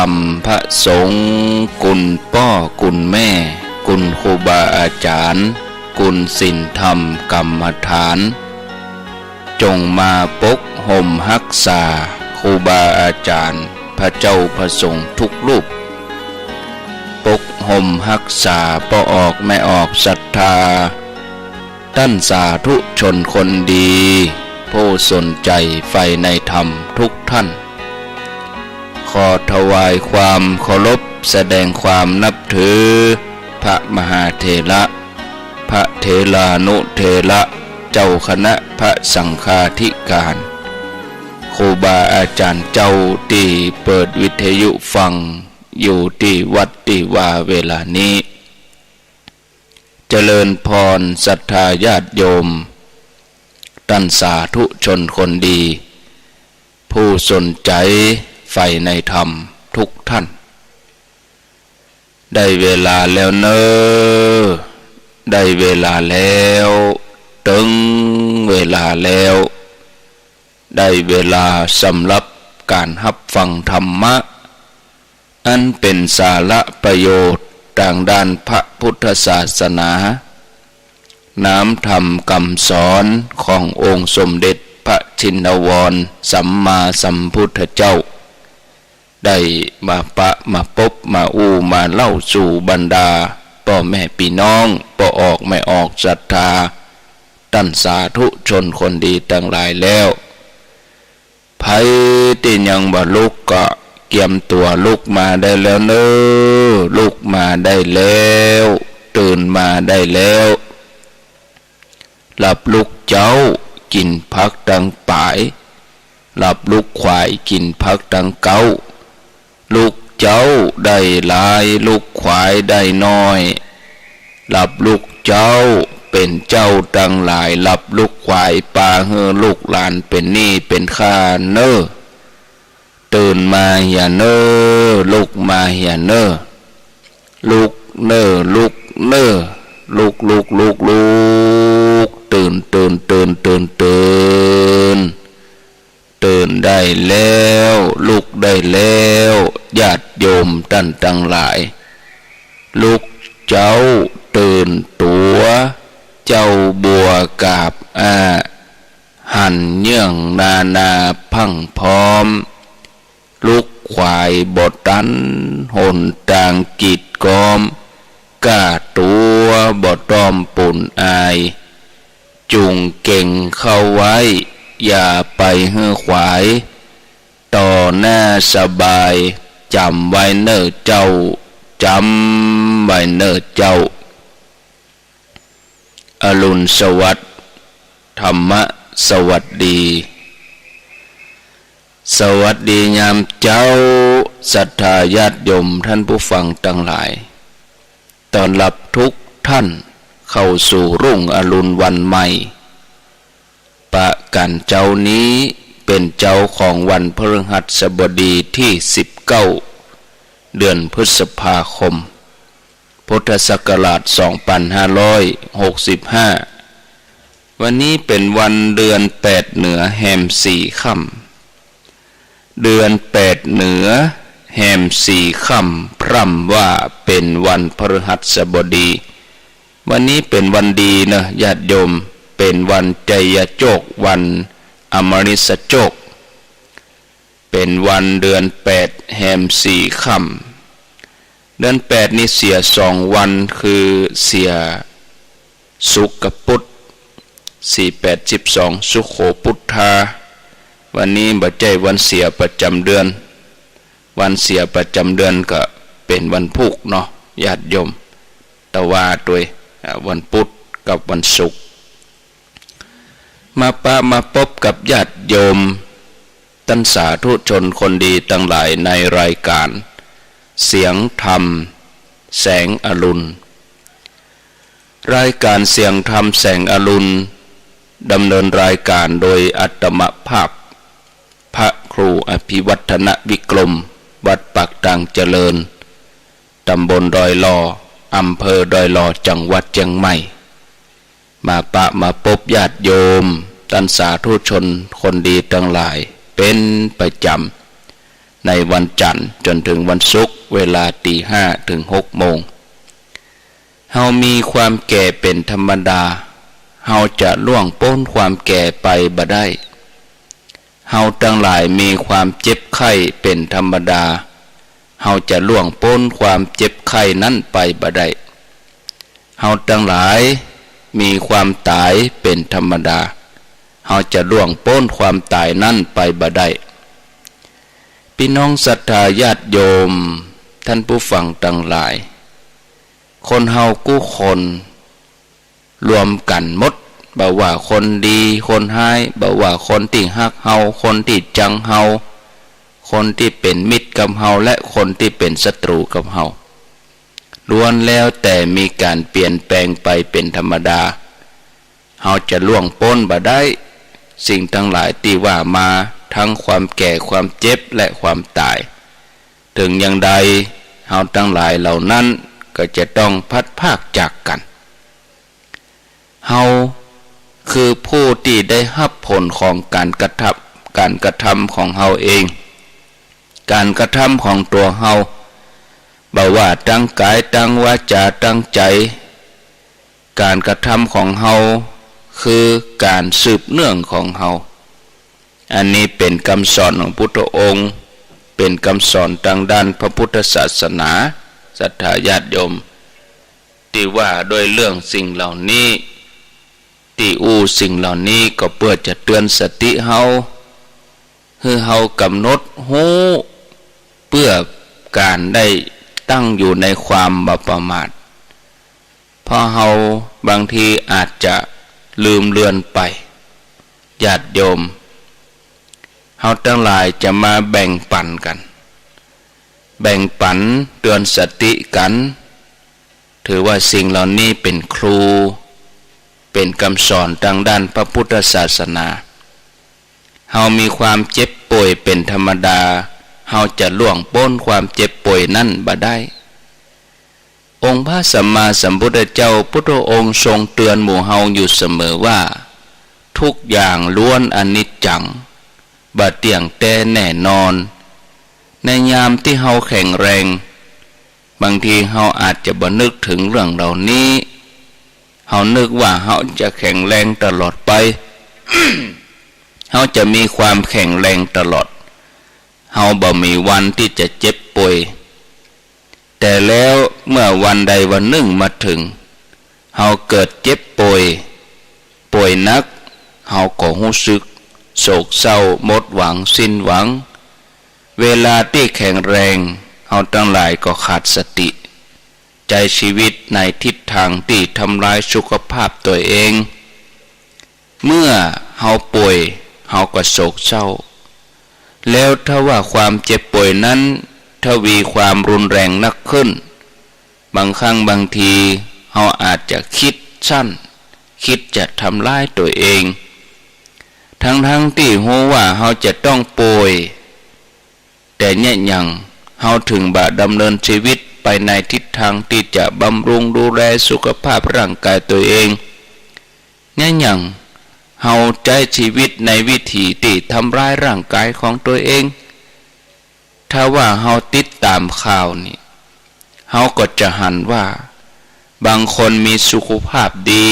รรมพระสงฆ์กุลพ่อกุลแม่กุลครูบาอาจารย์กุลศีลธรรมกรรมฐานจงมาปกห่มรักษาครูบาอาจารย์พระเจ้าพระสงฆ์ทุกรูปปกห่มรักษาบ่ออกไม่ออกศรัทธาท่านสาธุชนคนดีผู้สนใจใฝ่ในธรรมทุกท่านขอถวายความเคารพแสดงความนับถือพระมหาเถระพระเถรานุเถระเจ้าคณะพระสังฆาธิการครูบาอาจารย์เจ้าที่เปิดวิทยุฟังอยู่ที่วัดที่ว่าเวลานี้เจริญพรศรัทธาญาติโยมท่านสาธุชนคนดีผู้สนใจใฝ่ในธรรมทุกท่านได้เวลาแล้วเนอได้เวลาแล้วถึงเวลาแล้วได้เวลาสำหรับการรับฟังธรรมะอันเป็นสาระประโยชน์ทางด้านพระพุทธศาสนาน้ำธรรมคำสอนขององค์สมเด็จพระชินวรสัมมาสัมพุทธเจ้าได้มาปะมาพบมาอู้มาเล่าสู่บรรดาพ่อแม่พี่น้องบ่ออกไม่ออกศรัทธาท่านสาธุชนคนดีทั้งหลายแล้วไผที่ยังบ่ลุกก็เกียมตัวลุกมาได้แล้วเนอลุกมาได้แล้วตื่นมาได้แล้วหลับลุกเจ้ากินพักดังป่ายหลับลุกควายกินพักดังเก้าลูกเจ้าได้หลายลูกควายได้น้อยหลับลูกเจ้าเป็นเจ้าดังหลายหลับลูกควายปาเฮอลูกหลานเป็นหนี้เป็นข้าเนอตื่นมาอย่าเนอลุกมาอย่าเนอลุกเนอลุกเนอลุกลุกลุกลุกตื่นตื่นตื่นตื่นตื่นตื่นได้แล้วลุกได้แล้วญาติโยมท่านทั้งหลายลุกเจ้าตื่นตัวเจ้าบัวกาบหันเยื่องนาพังพร้อมลุกควายบดตันหนตางกีดกอมกาตัวบดตอมปุ่นอายจุงเก่งเข้าไว้อย่าไปเฮือขวายต่อหน้าสบายจำไว้เน้อเจ้าจำไว้เน้อเจ้าอรุณสวัสดิ์ธรรมะสวัสดีสวัสดียามเจ้าศรัทธาญาติโยมท่านผู้ฟังทั้งหลายต้อนรับทุกท่านเข้าสู่รุ่งอรุณวันใหม่ประกันเจ้านี้เป็นเจ้าของวันพฤหัสบดีที่19เดือนพฤษภาคมพุทธศักราช2565วันนี้เป็นวันเดือน8เหนือแฮม4ค่ำเดือน8เหนือแฮม4ค่ำพร่ำว่าเป็นวันพฤหัสบดีวันนี้เป็นวันดีนะญาติโยมเป็นวันใจยโจกวันอมฤสโจกเป็นวันเดือน8แฮม4ค่ำเดือน8นี่เสีย2วันคือเสียสุกปุต4812สุโขพุทธาวันนี้บ่ใจวันเสียประจำเดือนวันเสียประจำเดือนก็เป็นวันพุธเนาะญาติโยมแต่ว่าโดยวันพุธกับวันศุกร์มาพบกับญาติโยมท่านสาธุชนคนดีทั้งหลายในรายการเสียงธรรมแสงอรุณรายการเสียงธรรมแสงอรุณดำเนินรายการโดยอัตมภาพพระครูอภิวัฒนวิกรมวัดปากดังเจริญตำบลดอยลออำเภอดอยลอจังหวัดเชียงใหม่มาพบญาติโยมท่านสาธุชนคนดีทั้งหลายเป็นประจำ ในวันจันทร์จนถึงวันศุกร์เวลาตี 5 ถึง 6 โมงเฮามีความแก่เป็นธรรมดาเฮาจะล่วงพ้นความแก่ไปบ่ได้เฮาทั้งหลายมีความเจ็บไข้เป็นธรรมดาเฮาจะล่วงพ้นความเจ็บไข้นั้นไปบ่ได้เฮาทั้งหลายมีความตายเป็นธรรมดาเฮาจะล่วงพ้นความตายนั้นไปบ่ได้พี่น้องศรัทธาญาติโยมท่านผู้ฟังทั้งหลายคนเฮากู้คนรวมกันหมดบ่ว่าคนดีคนร้ายบ่ว่าคนที่ฮักเฮาคนที่จังเฮาคนที่เป็นมิตรกับเฮาและคนที่เป็นศัตรูกับเฮาล้วนแล้วแต่มีการเปลี่ยนแปลงไปเป็นธรรมดาเฮาจะล่วงพ้นบ่ได้สิ่งทั้งหลายที่ว่ามาทั้งความแก่ความเจ็บและความตายถึงอย่างใดเฮาทั้งหลายเหล่านั้นก็จะต้องพัดพรากจากกันเฮาคือผู้ที่ได้รับผลของการกระทำของเฮาเองการกระทำของตัวเฮาบ่ว่าตั้งกายตั้งวาจาตั้งใจการกระทำของเฮาคือการสืบเนื่องของเฮาอันนี้เป็นคำสอนของพุทธองค์เป็นคำสอนทางด้านพระพุทธศาสนาศรัทธาญาติโยมที่ว่าโดยเรื่องสิ่งเหล่านี้ที่สิ่งเหล่านี้ก็เพื่อจะเตือนสติเฮาให้เฮากำหนดรู้เพื่อการได้ตั้งอยู่ในความบ่ประมาทเพราะเฮาบางทีอาจจะลืมเลือนไปญาติโยมเฮาทั้งหลายจะมาแบ่งปันกันแบ่งปันเตือนสติกันถือว่าสิ่งเหล่านี้เป็นครูเป็นคำสอนทางด้านพระพุทธศาสนาเฮามีความเจ็บป่วยเป็นธรรมดาเฮาจะล่วงพ้นความเจ็บป่วยนั้นบ่ได้องค์พระสัมมาสัมพุทธเจ้าพุทธองค์ทรงเตือนหมู่เฮาอยู่เสมอว่าทุกอย่างล้วนอนิจจังบ่เที่ยงแท้แน่นอนในยามที่เฮาแข็งแรงบางทีเฮาอาจจะบ่นึกถึงเรื่องเหล่านี้เฮานึกว่าเฮาจะแข็งแรงตลอดไป เฮาจะมีความแข็งแรงตลอดเฮาบ่มีวันที่จะเจ็บป่วยแต่แล้วเมื่อวันใดวันหนึ่งมาถึงเฮาเกิดเจ็บป่วยนักเฮาก็รู้สึกโศกเศร้าหมดหวังสิ้นหวังเวลาที่แข็งแรงเฮาทั้งหลายก็ขาดสติใจชีวิตในทิศทางที่ทำลายสุขภาพตัวเองเมื่อเฮาป่วยเฮาก็โศกเศร้าแล้วถ้าว่าความเจ็บป่วยนั้นทวีความรุนแรงนักขึ้นบางครั้งบางทีเฮาอาจจะคิดสั้นคิดจะทำลายตัวเองทั้งที่รู้ว่าเฮาจะต้องป่วยแต่เนี่ยยังเฮาถึงบ่ดำเนินชีวิตไปในทิศทางที่จะบำรุงดูแลสุขภาพร่างกายตัวเองเนี่ยยังเฮาใช้ชีวิตในวิถีที่ทำร้ายร่างกายของตัวเองถ้าว่าเฮาติดตามข่าวนี่เฮาก็จะหันว่าบางคนมีสุขภาพดี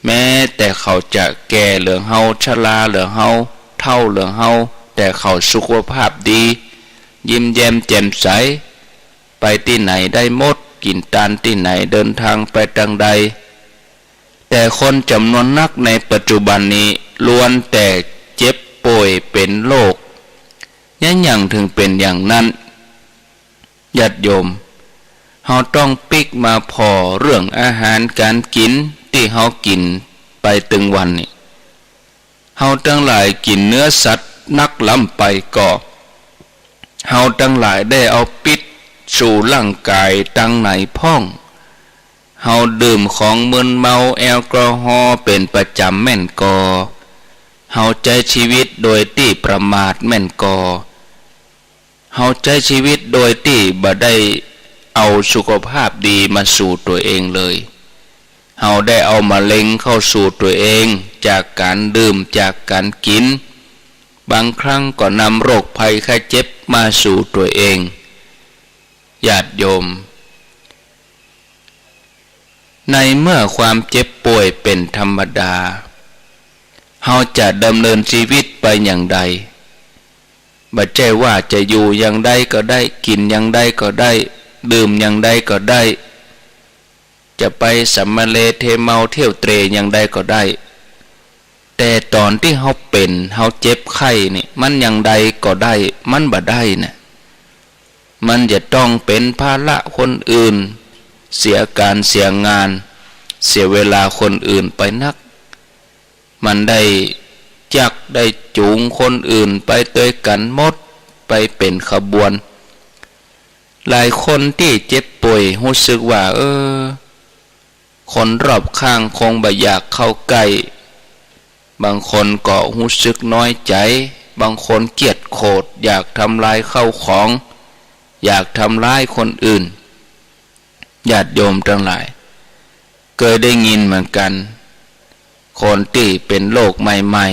แม้แต่เขาจะแก่หรือเฮาชราหรือเฮาเฒ่าหรือเฮาแต่เขาสุขภาพดียิ้มแย้มแจ่มใสไปที่ไหนได้หมดกินตานที่ไหนเดินทางไปทางใดแต่คนจำนวนนักในปัจจุบันนี้ล้วนแต่เจ็บป่วยเป็นโรคยังถึงเป็นอย่างนั้นญาติโยมเฮาต้องปิกมาพอเรื่องอาหารการกินที่เฮากินไปตึงวันนี่เฮาทั้งหลายกินเนื้อสัตว์นักล้ำไปก่อเฮาทั้งหลายได้เอาปิดสู่ร่างกายตั้งไหนพ่องเฮาดื่มของมึนเมาแอลกอฮอล์เป็นประจำแม่นกอเฮาใช้ชีวิตโดยที่ประมาทแม่นกอเฮาใช้ชีวิตโดยที่บ่ได้เอาสุขภาพดีมาสู่ตัวเองเลยเฮาได้เอามะเร็งเข้าสู่ตัวเองจากการดื่มจากการกินบางครั้งก็นำโรคภัยไข้เจ็บ มาสู่ตัวเองญาติโยมในเมื่อความเจ็บป่วยเป็นธรรมดาเราจะดำเนินชีวิตไปอย่างใดบ่ใช่ว่าจะอยู่อย่างใดก็ได้กินอย่างใดก็ได้ดื่มอย่างใดก็ได้จะไปสัมมาเลเทเมาเที่ยวเตรอย่างใดก็ได้แต่ตอนที่เราเป็นเราเจ็บไข้นี่มันอย่างใดก็ได้มันบ่ได้นะมันจะต้องเป็นภาระคนอื่นเสียการเสียงานเสียเวลาคนอื่นไปนักมันได้จักได้จูงคนอื่นไปด้วยกันหมดไปเป็นขบวนหลายคนที่เจ็บป่วยรู้สึกว่าคนรอบข้างคงบ่อยากเข้าใกล้บางคนก็รู้สึกน้อยใจบางคนเกลียดโกรธอยากทำลายข้าวของอยากทำร้ายคนอื่นญาติโยมทั้งหลายเคยได้ยินเหมือนกันคนที่เป็นโรคใหม่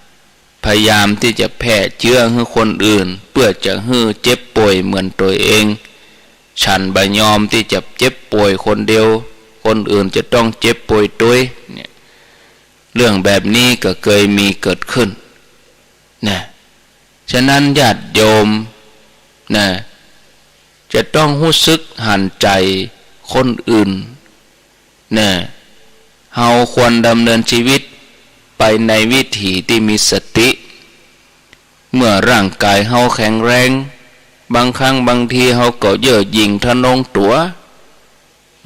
ๆพยายามที่จะแพร่เชื้อให้คนอื่นเพื่อจะให้เจ็บป่วยเหมือนตัวเองฉันบ่ยอมที่จะเจ็บป่วยคนเดียวคนอื่นจะต้องเจ็บป่วยด้วยเนี่ยเรื่องแบบนี้ก็เคยมีเกิดขึ้นนะฉะนั้นญาติโยมนะจะต้องรู้สึกหันใจคนอื่นนะเฮาควรดำเนินชีวิตไปในวิถีที่มีสติเมื่อร่างกายเฮาแข็งแรงบางครั้งบางทีเฮาก็เย่อหยิ่งทะนงตัว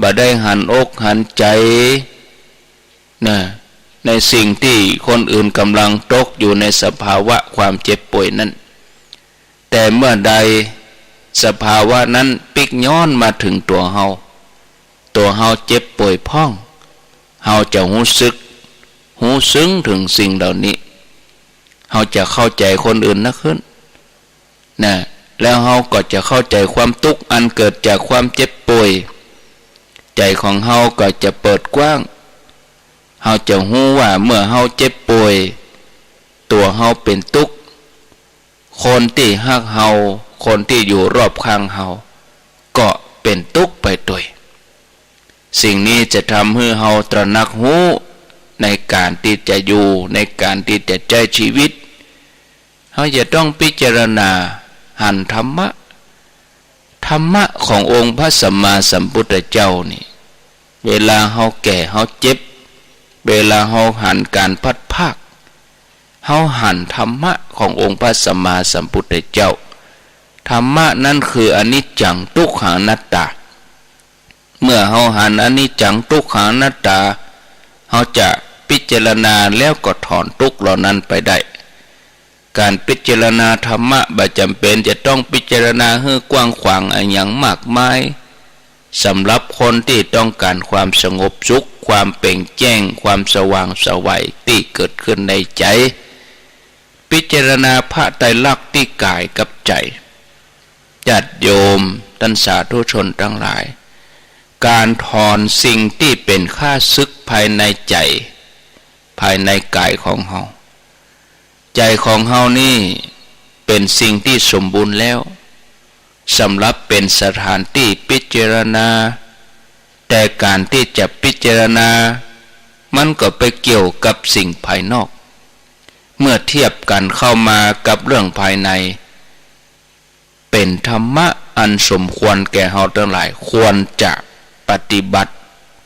บ่ได้หันอกหันใจนะในสิ่งที่คนอื่นกำลังตกอยู่ในสภาวะความเจ็บป่วยนั้นแต่เมื่อใดสภาวะนั้นปิกย้อนมาถึงตัวเฮาเจ็บป่วยพ้องเฮาจะรู้สึกรู้ซึ้งถึงสิ่งเหล่านี้เฮาจะเข้าใจคนอื่นนักขึ้นนะแล้วเฮาก็จะเข้าใจความทุกข์อันเกิดจากความเจ็บป่วยใจของเฮาก็จะเปิดกว้างเฮาจะรู้ว่าเมื่อเฮาเจ็บป่วยตัวเฮาเป็นทุกข์คนที่ฮักเฮาคนที่อยู่รอบข้างเฮาก็เป็นทุกข์ไปด้วยสิ่งนี้จะทำให้เฮาตระหนักรู้ในการที่จะอยู่ในการที่จะใช้ชีวิตเฮาจะต้องพิจารณาหันธรรมะขององค์พระสัมมาสัมพุทธเจ้านี่เวลาเฮาแก่เฮาเจ็บเวลาเฮาหันการพัดภาคเฮาหันธรรมะขององค์พระสัมมาสัมพุทธเจ้าธรรมะนั้นคืออนิจจังทุกขังอนัตตาเมื่อเฮาหันอนิจจังทุกขังอนัตตาเฮาจะพิจารณาแล้วก็ถอนทุกข์เหล่านั้นไปได้การพิจารณาธรรมะบ่จำเป็นจะต้องพิจารณาให้กว้างขวางอย่างมากมายสำหรับคนที่ต้องการความสงบสุขความเปล่งแจ้งความสว่างไสวที่เกิดขึ้นในใจพิจารณาพระไตรลักษณ์ที่กายกับใจญาติโยมท่านสาธุชนทั้งหลายการถอนสิ่งที่เป็นข้าศึกภายในใจภายในกายของเฮาใจของเฮานี่เป็นสิ่งที่สมบูรณ์แล้วสำหรับเป็นสถานที่พิจารณาแต่การที่จะพิจารณามันก็ไปเกี่ยวกับสิ่งภายนอกเมื่อเทียบกันเข้ามากับเรื่องภายในเป็นธรรมะอันสมควรแก่เฮาทั้งหลายควรจะปฏิบัติ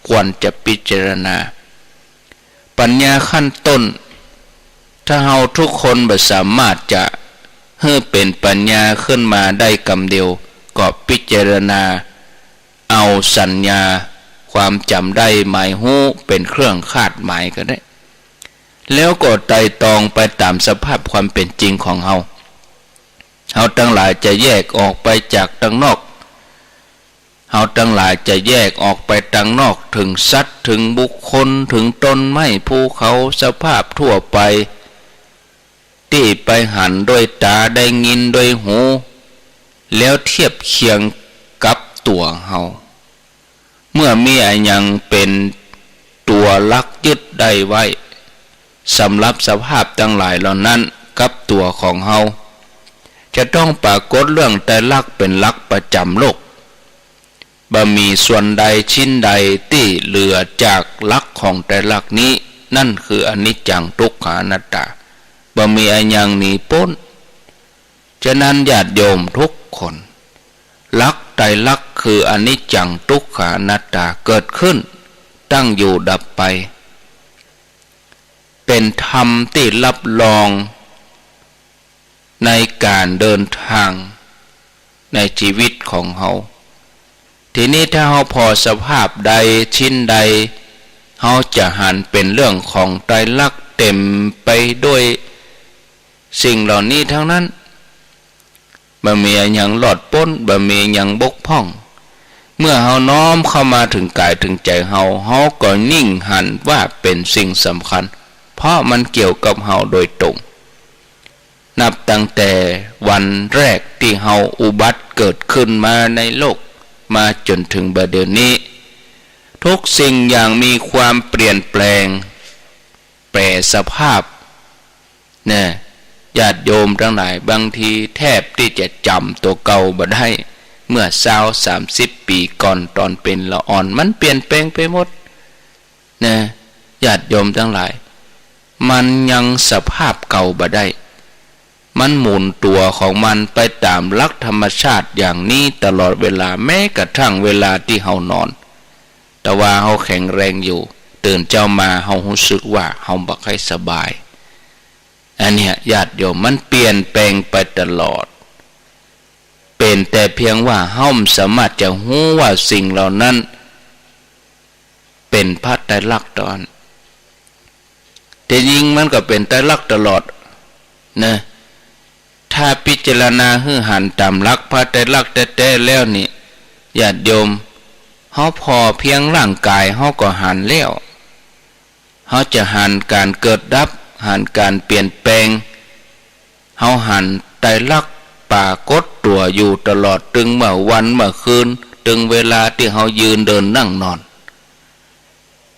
ควรจะพิจารณาปัญญาขั้นต้นถ้าเฮาทุกคนบ่สามารถจะให้เป็นปัญญาขึ้นมาได้กำเดียวก็พิจารณาเอาสัญญาความจำได้หมายหู้เป็นเครื่องคาดหมายก็ได้แล้วก็ไต่ตองไปตามสภาพความเป็นจริงของเฮาทั้งหลายจะแยกออกไปจากทางนอกเฮาทั้งหลายจะแยกออกไปทางนอกถึงสัตว์ถึงบุคคลถึงต้นไม้ภูเขาสภาพทั่วไปที่ไปหันด้วยตาได้ยินด้วยหูแล้วเทียบเคียงกับตัวเฮาเมื่อมีอะไรยังเป็นตัวลักยึดได้ไว้สำหรับสภาพทั้งหลายเหล่านั้นกับตัวของเฮาฉ จะต้องปรากฏเรื่องไตรลักษณ์เป็นหลักประจำโลกบ่มีส่วนใดชิ้นใดที่เหลือจากหลักของไตรลักษณ์นี้นั่นคืออนิจจังทุกขังอนัตตาบ่มีอันยังหนีพ้นฉะนั้นญาติโยมทุกคนหลักไตรลักษณ์คืออนิจจังทุกขังอนัตตาเกิดขึ้นตั้งอยู่ดับไปเป็นธรรมที่รับรองในการเดินทางในชีวิตของเราทีนี้ถ้าเราพอสภาพใดชิ้นใดเราจะหันเป็นเรื่องของไตรลักษณ์เต็มไปด้วยสิ่งเหล่านี้ทั้งนั้นบ่มีอย่างหลอดพ้นบ่มีอย่างบกพร่องเมื่อเราน้อมเข้ามาถึงกายถึงใจเราก็นิ่งหันว่าเป็นสิ่งสำคัญเพราะมันเกี่ยวกับเราโดยตรงนับตั้งแต่วันแรกที่เราอุบัติเกิดขึ้นมาในโลกมาจนถึงบัดเดี๋ยวนี้ทุกสิ่งอย่างมีความเปลี่ยนแปลงแปรสภาพเนี่ยญาติโยมทั้งหลายบางทีแทบที่จะจำตัวเก่าบ่ได้เมื่อ20-30 ปีก่อนตอนเป็นละอ่อนมันเปลี่ยนแปลงไปหมดเนี่ยญาติโยมทั้งหลายมันยังสภาพเก่าบ่ได้มันหมุนตัวของมันไปตามหลักธรรมชาติอย่างนี้ตลอดเวลาแม้กระทั่งเวลาที่เฮานอนแต่ว่าเฮาแข็งแรงอยู่ตื่นเจ้ามาเฮารู้สึกว่าเฮาบ่ค่อยสบายอันเนี้ยญาติโยมมันเปลี่ยนแปลงไปตลอดเป็นแต่เพียงว่าเฮาสามารถจะรู้ว่าสิ่งเหล่านั้นเป็นพระไตรลักษณ์ตอนแต่จริงมันก็เป็นไตรลักษณ์ตลอดนะถ้าพิจารณาให้หันตามหลักพระไตรลักษณ์แท้ๆแล้วนี่ญาติโยมเฮาพอเพียงร่างกายเฮาก็หันแล้วเฮาจะหันการเกิดดับหันการเปลี่ยนแปลงเฮาหันไตรลักษณ์ปรากฏตัวอยู่ตลอดตึงเมื่อวันเมื่อคืนตึงเวลาที่เฮายืนเดินนั่งนอน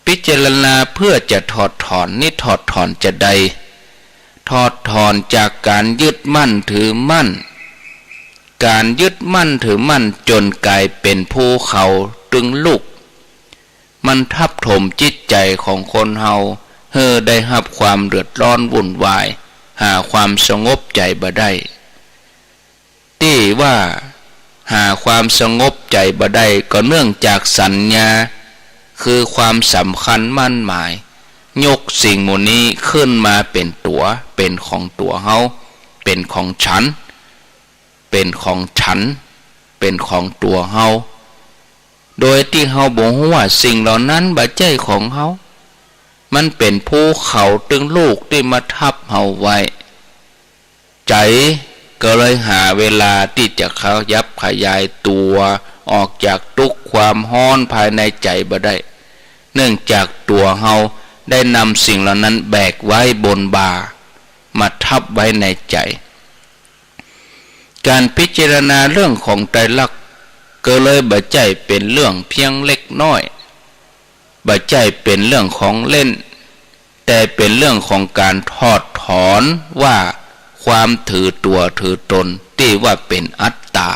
พิจารณาเพื่อจะถอดถอนนี่ถอดถอนจะใดถอดถอนจากการยึดมั่นถือมั่นการยึดมั่นถือมั่นจนกลายเป็นภูเขาตึงลุกมันทับถมจิตใจของคนเฮาได้รับความเดือดร้อนวุ่นวายหาความสงบใจบ่ได้ที่ว่าหาความสงบใจบ่ได้ก็เนื่องจากสัญญาคือความสำคัญมั่นหมายยกสิ่งหมู่นี้ขึ้นมาเป็นตัวเป็นของตัวเฮาเป็นของฉันเป็นของฉันเป็นของตัวเฮาโดยที่เฮาบ่ฮู้ว่าสิ่งเหล่านั้นบ่ใช่ของเฮามันเป็นภูเขาตึงลูกที่มาทับเฮาไว้ใจก็เลยหาเวลาที่จะขยับขยายตัวออกจากทุกข์ความร้อนภายในใจบ่ได้เนื่องจากตัวเฮาได้นำสิ่งเหล่านั้นแบกไว้บนบ่ามาทับไว้ในใจการพิจารณาเรื่องของไตรลักษณ์ก็เลยบ่ใจเป็นเรื่องเพียงเล็กน้อยบ่ใจเป็นเรื่องของเล่นแต่เป็นเรื่องของการถอดถอนว่าความถือตัวถือตนที่ว่าเป็นอัตตา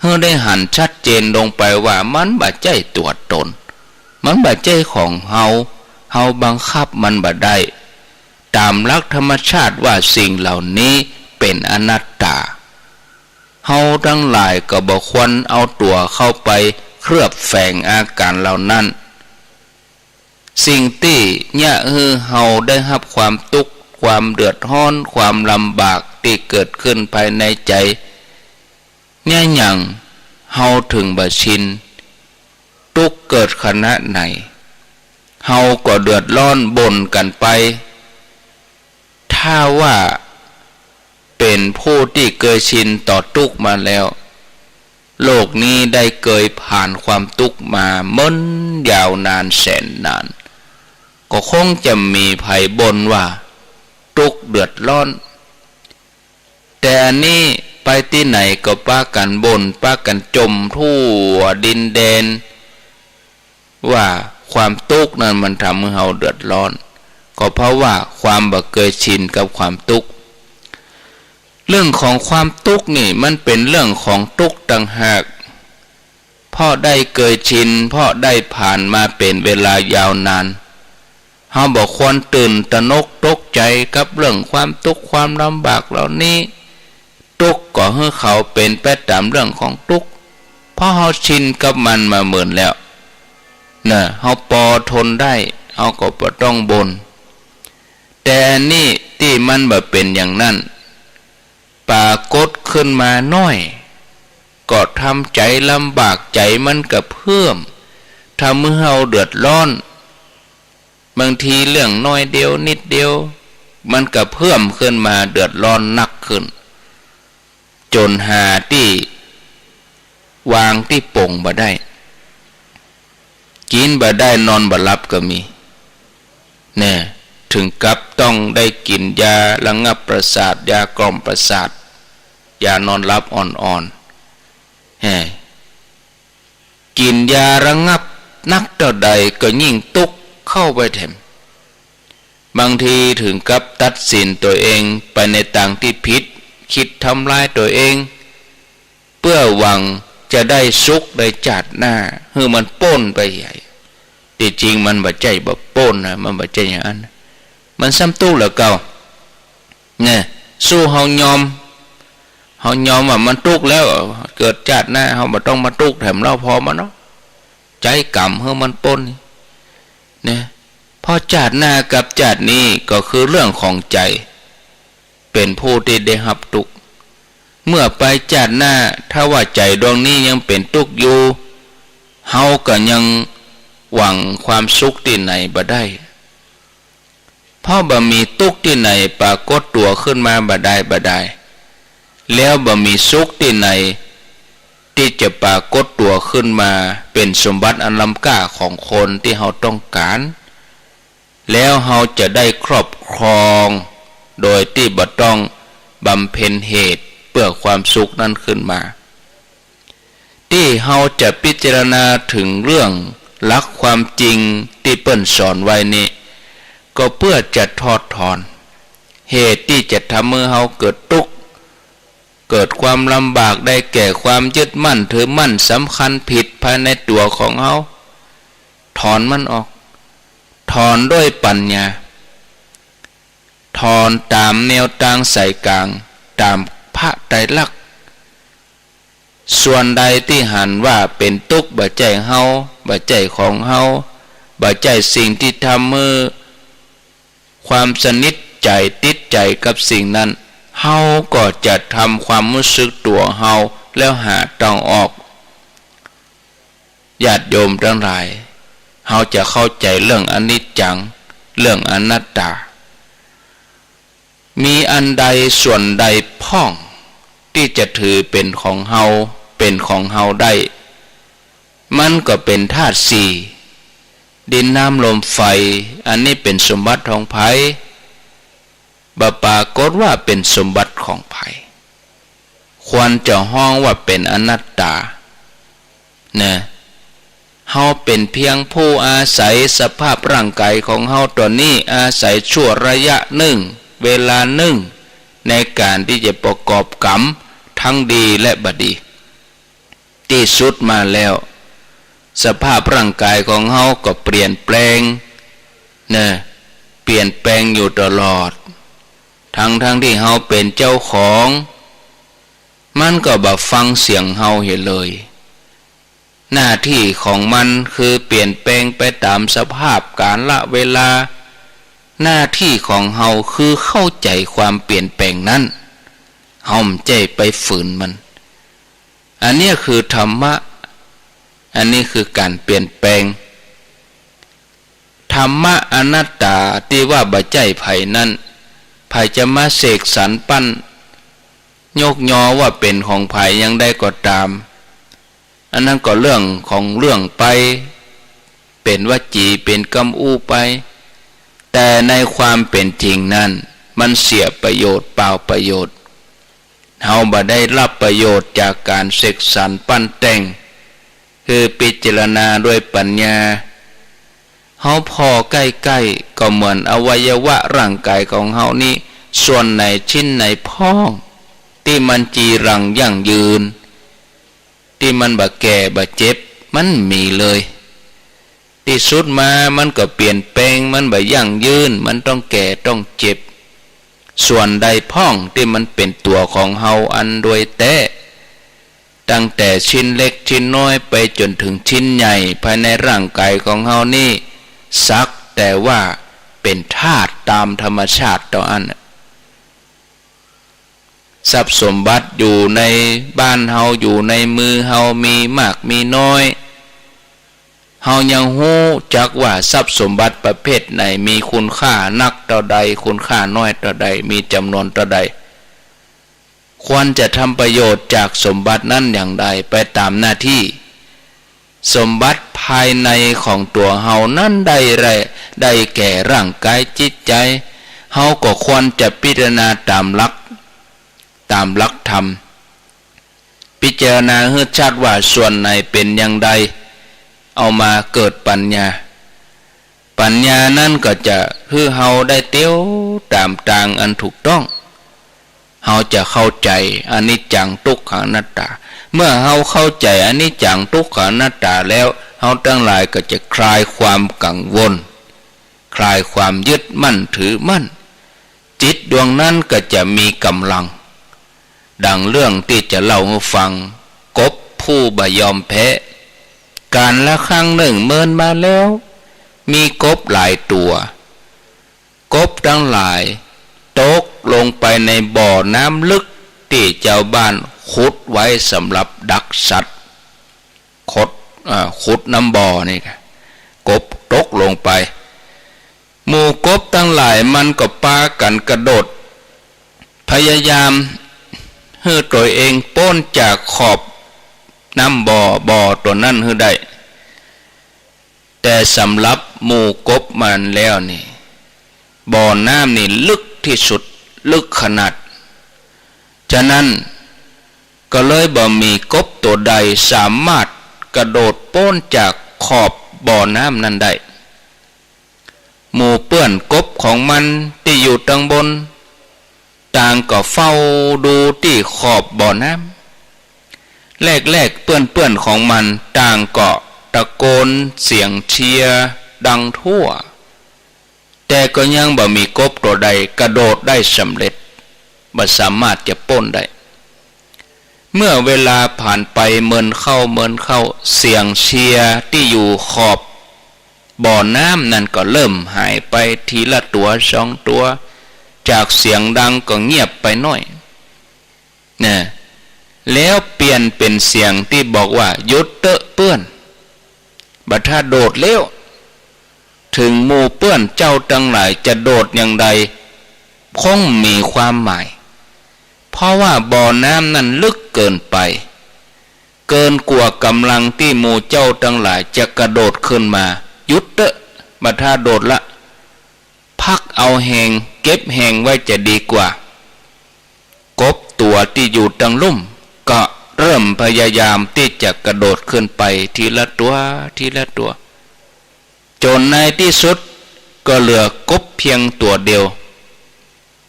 ให้ได้หันชัดเจนลงไปว่ามันบ่ใจตัวตนมันบ่ใจของเฮาบังคับมันบ่ได้ตามหลักธรรมชาติว่าสิ่งเหล่านี้เป็นอนัตตาเฮาทั้งหลายก็บ่ควรเอาตัวเข้าไปเคลือบแฝงอาการเหล่านั้นสิ่งที่เนี่ยเฮาได้รับความทุกข์ความเดือดร้อนความลำบากที่เกิดขึ้นภายในใจเนี่ยหยังเฮาถึงบ่ชินทุกข์เกิดขณะไหนเฮาก็เดือดร้อนบ่นกันไปถ้าว่าเป็นผู้ที่เคยชินต่อทุกข์มาแล้วโลกนี้ได้เคยผ่านความทุกข์มาม้นยาวนานแสนนานก็คงจะมีภัยบ่นว่าทุกข์เดือดร้อนแต่อันนี้ไปที่ไหนก็ป้ากันบ่นป้ากันจมทั่วดินแดนว่าความทุกข์นั้นมันทำให้เราเดือดร้อนก็เพราะว่าความบ่เคยชินกับความทุกข์ เรื่องของความทุกข์นี่มันเป็นเรื่องของทุกข์ต่างหากเพราะได้เกิดชินเพราะได้ผ่านมาเป็นเวลายาวนานเฮาบอกควรตื่นตระหนกตกใจกับเรื่องความทุกข์ความลำบากเหล่านี้ทุกข์ก็ให้เขาเป็นไปตามเรื่องของทุกข์เพราะเฮาชินกับมันมาเหมือนแล้วน่ะเฮาพอทนได้เฮาก็บ่ต้องบ่นแต่นี่ที่มันบ่เป็นอย่างนั้นปรากฏขึ้นมาน้อยก็ทำใจลำบากใจมันก็เพิ่มถ้ามื้อเฮาเดือดร้อนบางทีเรื่องน้อยเดียวนิดเดียวมันก็เพิ่มขึ้นมาเดือดร้อนหนักขึ้นจนหาที่วางที่ป่งบ่ได้กินบ่ได้นอนบ่หลับก็มีแน่ถึงกับต้องได้กินยาระงับประสาทยากล่อมประสาทยานอนหลับอ่อนๆกินยาระงับนักเท่าใดก็ยิ่งตุกเข้าไปแถมบางทีถึงกับตัดสินตัวเองไปในทางที่ผิดคิดทำลายตัวเองเพื่อหวังจะได้สุขได้จัดหน้าให้มันป้นไปใหญ่ที่จริงมันบ่ใจบ่ป้นนะมันบ่ใจอย่างนั้นมันซ้ำตู้เหลือเก่าเนี่ยสู้เฮายอมว่ามันตุกแล้วเกิดจัดหน้าเฮาบ่ต้องมาตุกแถมเราพอมาเนาะใจกรรมให้มันป้นเนี่ยพอจัดหน้ากับจัดนี้ก็คือเรื่องของใจเป็นผู้ที่ได้รับทุกข์เมื่อไปจัดหน้าถ้าว่าใจดวงนี้ยังเป็นทุกข์อยู่เฮาก็ยังหวังความสุขที่ไหนบ่ได้เพราะบ่มีทุกข์ที่ไหนปรากฏตัวขึ้นมาบ่ได้แล้วบ่มีสุขที่ไหนที่จะปรากฏตัวขึ้นมาเป็นสมบัติอันล้ำค่าของคนที่เฮาต้องการแล้วเฮาจะได้ครอบครองโดยที่บ่ต้องบำเพ็ญเหตุเพื่อความสุขนั้นขึ้นมาที่เฮาจะพิจารณาถึงเรื่องหลักความจริงที่เปิ้นสอนไว้นี้ก็เพื่อจะทอดถอนเหตุที่จะทำให้เฮาเกิดทุกข์เกิดความลำบากได้แก่ความยึดมั่นถือมั่นสำคัญผิดภายในตัวของเฮาถอนมันออกถอนด้วยปัญญาถอนตามแนวทางสายกลางตามพระไตรลักษณ์ส่วนใดที่หันว่าเป็นทุกข์บ่ใจเฮาบ่ใจของเฮาบ่ใจสิ่งที่ทำมือความสนิทใจติดใจกับสิ่งนั้นเฮาก็จะทำความรู้สึกตัวเฮาแล้วหาทางออกญาติโยมทั้งหลายเฮาจะเข้าใจเรื่องอนิจจังเรื่องอนัตตามีอันใดส่วนใดพ้องที่จะถือเป็นของเฮาได้มันก็เป็นธาตุสี่ดินน้ำลมไฟอันนี้เป็นสมบัติของไผบ่ปรากฏว่าเป็นสมบัติของไผควรจะห้องว่าเป็นอนัตตานะเฮาเป็นเพียงผู้อาศัยสภาพร่างกายของเฮาตัวนี้อาศัยชั่วระยะหนึ่งเวลาหนึ่งในการที่จะประกอบกรรมทั้งดีและบดีที่สุดมาแล้วสภาพร่างกายของเฮาก็เปลี่ยนแปลงนะเปลี่ยนแปลงอยู่ตลอดทั้งที่เฮาเป็นเจ้าของมันก็บ่ฟังเสียงเฮาเห็นเลยหน้าที่ของมันคือเปลี่ยนแปลงไปตามสภาพกาลเวลาหน้าที่ของเฮาคือเข้าใจความเปลี่ยนแปลงนั้นเฮาใจไปฝืนมันอันนี้คือธรรมะอันนี้คือการเปลี่ยนแปลงธรรมะอนัตตาที่ว่าบ่ใจไผนั้นไผจะมาเสกสรรปั้นยกยอว่าเป็นของไผยังได้ก็ตามอันนั้นก็เรื่องของเรื่องไปเป็นวจีเป็นกำอู้ไปแต่ในความเป็นจริงนั้นมันเสียประโยชน์เปล่าประโยชน์เฮาบ่ได้รับประโยชน์จากการเสกสรรปั้นแต่งคือพิจารณาด้วยปัญญาเฮาพอใกล้ๆก็เหมือนอวัยวะร่างกายของเฮานี้ส่วนไหนชิ้นไหนพ้อง ที่มันจีรังยั่งยืนที่มันบะแก่บะเจ็บมันมีเลยที่สุดมามันก็เปลี่ยนแปลงมันบะยั่งยืนมันต้องแก่ต้องเจ็บส่วนใดพ้องที่มันเป็นตัวของเฮาอันโดยแท้ตั้งแต่ชิ้นเล็กชิ้นน้อยไปจนถึงชิ้นใหญ่ภายในร่างกายของเฮานี่สักแต่ว่าเป็นธาตุตามธรรมชาติต่ออันทรัพย์สมบัติอยู่ในบ้านเฮาอยู่ในมือเฮามีมากมีน้อยเฮายังฮู้จักว่าทรัพย์สมบัติประเภทไหนมีคุณค่านักต่อใดคุณค่าน้อยต่อใดมีจำนวนต่อใดควรจะทำประโยชน์จากสมบัตินั้นอย่างใดไปตามหน้าที่สมบัติภายในของตัวเฮานั้นได้แก่ร่างกายจิตใจเฮาก็ควรจะพิจารณาตามหลักธรรมพิจารณาให้ชัดว่าส่วนไหนเป็นอย่างใดเอามาเกิดปัญญานั้นก็จะให้เฮาได้เตี้ยวตามทางอันถูกต้องเฮาจะเข้าใจอนิจจังทุกขังอนัตตาเมื่อเฮาเข้าใจอนิจจังทุกขังอนัตตาแล้วเฮาทั้งหลายก็จะคลายความกังวลคลายความยึดมั่นถือมั่นจิตดวงนั้นก็จะมีกำลังดังเรื่องที่จะเล่าให้ฟังกบผู้บ่ยอมแพ้การละครั้งหนึ่งเมินมาแล้วมีกบหลายตัวกบทั้งหลายตกลงไปในบ่อน้ำลึกที่เจ้าบ้านขุดไว้สำหรับดักสัตว์ขุดน้ำบ่อนี่กบตกลงไปหมู่กบทั้งหลายมันก็ปากันกระโดดพยายามให้ตัวเองพ้นจากขอบน้ำบ่อตัวนั้นให้ได้แต่สำหรับหมู่กบมันแล้วนี่บ่อน้ำนี่ลึกที่สุดลึกขนาดฉะนั้นก็เลยบ่มีกบตัวใดสามารถกระโดดพ้นจากขอบบ่อน้ำนั้นได้หมู่เปื้อนกบของมันที่อยู่ตางบนต่างก็เฝ้าดูที่ขอบบ่อน้ำแรกเปื้อนของมันต่างก็ตะโกนเสียงเชียร์ดังทั่วแต่ก็ยังบ่มีกบตัวใดกระโดดได้สำเร็จบ่สามารถจะพ้นได้เมื่อเวลาผ่านไปเมินเข้าเสียงเชียร์ที่อยู่ขอบบ่อน้ำนั่นก็เริ่มหายไปทีละตัวสองตัวจากเสียงดังก็เงียบไปหน่อยนะแล้วเปลี่ยนเป็นเสียงที่บอกว่าหยุดเตอะเปื้อนบัดถ้าโดดเลี้ยวถึงหมู่เปื้อนเจ้าทั้งหลายจะโดดอย่างใดคงมีความหมายเพราะว่าบ่อน้ำนั้นลึกเกินไปเกินกว่ากำลังที่หมู่เจ้าทั้งหลายจะกระโดดขึ้นมาหยุดเตอะบัดถ้าโดดละพักเอาแหงเก็บแหงไว้จะดีกว่ากบตัวที่อยู่ตังลุ่มก็เริ่มพยายามที่จะกระโดดขึ้นไปทีละตัวจนในที่สุดก็เหลือกบเพียงตัวเดียว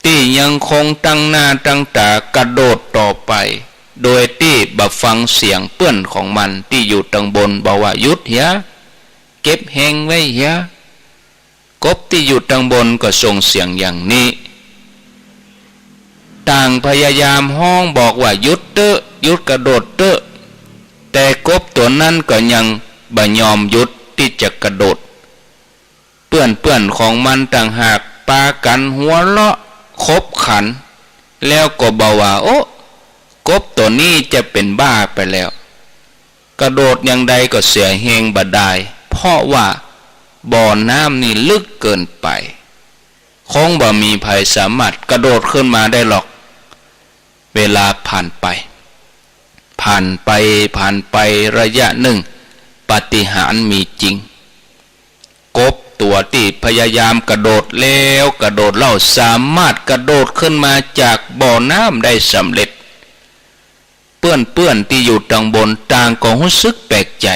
ที่ยังคงตั้งหน้าตั้งตากระโดดต่อไปโดยที่บับฟังเสียงเปื้อนของมันที่อยู่ตังบนบอกว่าหยุดเหียเก็บแหงไว้เหียกบที่อยู่ตังบนก็ส่งเสียงอย่างนี้ต่างพยายามห้องบอกว่าหยุดเตอะหยุดกระโดดเตอะแต่กบตัวนั้นก็ยังบ่ยอมหยุดที่จะกระโดดเปื้อนของมันต่างหากปากันหัวเลาะคบขันแล้วก็บอกว่าโอ้กบตัวนี้จะเป็นบ้าไปแล้วกระโดดอย่างใดก็เสียแหงบ่ได้เพราะว่าบ่อน้ำนี่ลึกเกินไปคงบ่มีภัยสามารถกระโดดขึ้นมาได้หรอกเวลาผ่านไประยะหนึ่งปาฏิหาริย์มีจริงกบตัวที่พยายามกระโดดแล้วกระโดดเล่าสามารถกระโดดขึ้นมาจากบ่อน้ำได้สำเร็จเปื้อนที่อยู่ทางบนต่างก็รู้สึกแปลกใจ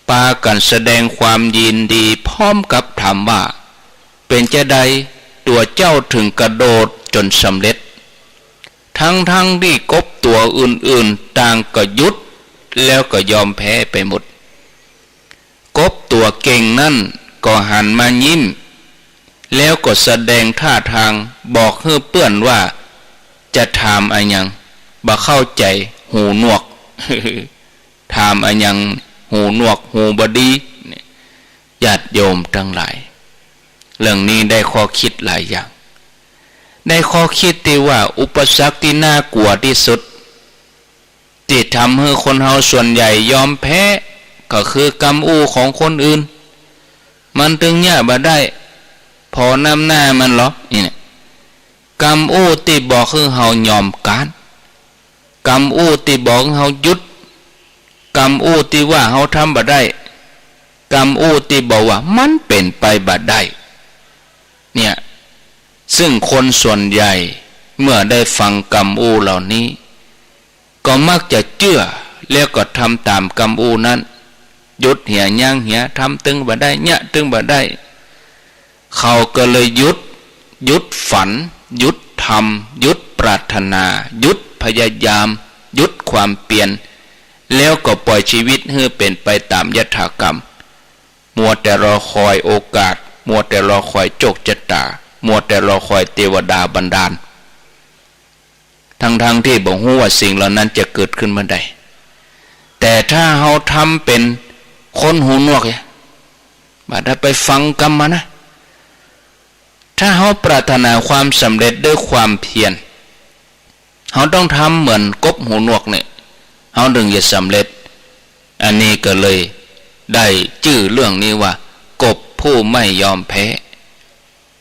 ปากันแสดงความยินดีพร้อมกับถามว่าเป็นจะใดตัวเจ้าถึงกระโดดจนสำเร็จท ทั้งที่กบตัวอื่นๆต่างก็หยุดแล้วก็ยอมแพ้ไปหมดกบตัวเก่งนั่นก็หันมายิ้มแล้วก็แสดงท่าทางบอกให้เพื่อนว่าจะถามอะไรยังบ่เข้าใจหูหนวก ถามอะไรยังหูหนวกหูบดีญาติโยมทั้งหลายเรื่องนี้ได้ข้อคิดหลายอย่างได้ข้อคิดที่ว่าอุปสรรคที่น่ากลัวที่สุดที่ทำให้คนเฮาส่วนใหญ่ยอมแพ้ก็คือกรรมอู้ของคนอื่นมันถึงเนี่ยบ่ได้พอนำหน้ามันหรอนี่เนี่ยกรรมอู้ที่บอกคือเฮายอมการกรรมอู้ที่บอกเฮาหยุดกรรมอู้ที่ว่าเฮาทำบ่ได้กรรมอู้ที่บอกว่ามันเป็นไปบ่ได้เนี่ยซึ่งคนส่วนใหญ่เมื่อได้ฟังกรรมอู้เหล่านี้ก็มักจะเชื่อแล้วก็ทำตามกรรมอู้นั้นหยุดเหี่ยย่างเหี่ยทำตึงบ่ได้เนี่ยตึงบ่ได้เขาก็เลยหยุดฝันหยุดทำหยุดปรารถนาหยุดพยายามหยุดความเปลี่ยนแล้วก็ปล่อยชีวิตให้เป็นไปตามยถากรรมมัวแต่รอคอยโอกาสมัวแต่รอคอยโชคชะตามัวแต่รอคอยเทวดาบันดาลทั้งที่บ่ฮู้ว่าสิ่งเหล่านั้นจะเกิดขึ้นเมื่อใดแต่ถ้าเฮาทำเป็นคนหูหนวกบัดไปฟังกรรมมานะถ้าเฮาปรารถนาความสำเร็จด้วยความเพียรเฮาต้องทำเหมือนกบหูหนวกเนี่ยเฮาถึงจะสำเร็จอันนี้ก็เลยได้ชื่อเรื่องนี้ว่ากบผู้ไม่ยอมแพ้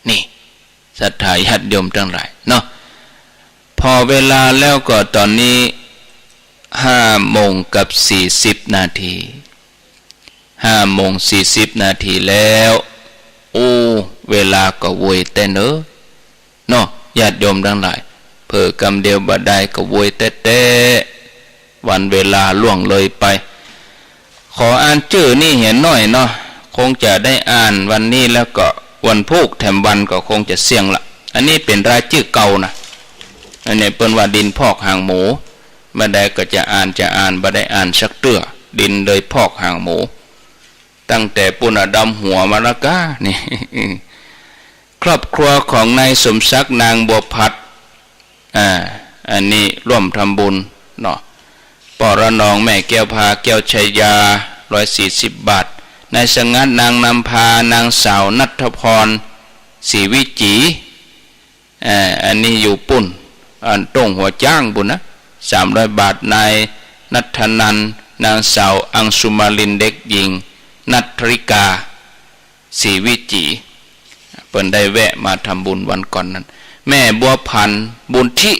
นี่ศรัทธาญาติโยมทั้งหลายเนาะพอเวลาแล้วก็ตอนนี้5:40 นาที5:40 นาทีแล้วเวลาก็โวยแต่เนอะเนาะญาติโยมทั้งหลายเพื่อกรรมเดียวบ่ได้ก็โวยแต่วันเวลาล่วงเลยไปขออ่านชื่อนี่เห็นหน่อยเนาะคงจะได้อ่านวันนี้แล้วก็วันพุธแถมวันก็คงจะเสี่ยงละอันนี้เป็นรายชื่อเก่านะอันนี้เปิ้นว่าดินพอกหางหมูบ่ได้ก็จะอ่านบ่ได้อ่านสักเตื้อดินเลยพอกหางหมูตั้งแต่ปุณดำหัวมาละกานี่ ครอบครัวของนายสมศักดิ์นางบัวพัดอันนี้ร่วมทำบุญเนาะปอระนองแม่แก้วพาแก้วชัยยา140 บาทนายสงัดนางนำพานางสาวนัทพรศรีวิจีอันนี้อยู่ปุ่นอันต้งหัวจ้างบุญนะ300 บาทนายนัทนันนางสาวอังสุมาลินเด็กหญิงนัทริกาศรีวิจีเปิ้นได้แวะมาทำบุญวันก่อนนั้นแม่บัวพันธ์บุญทิ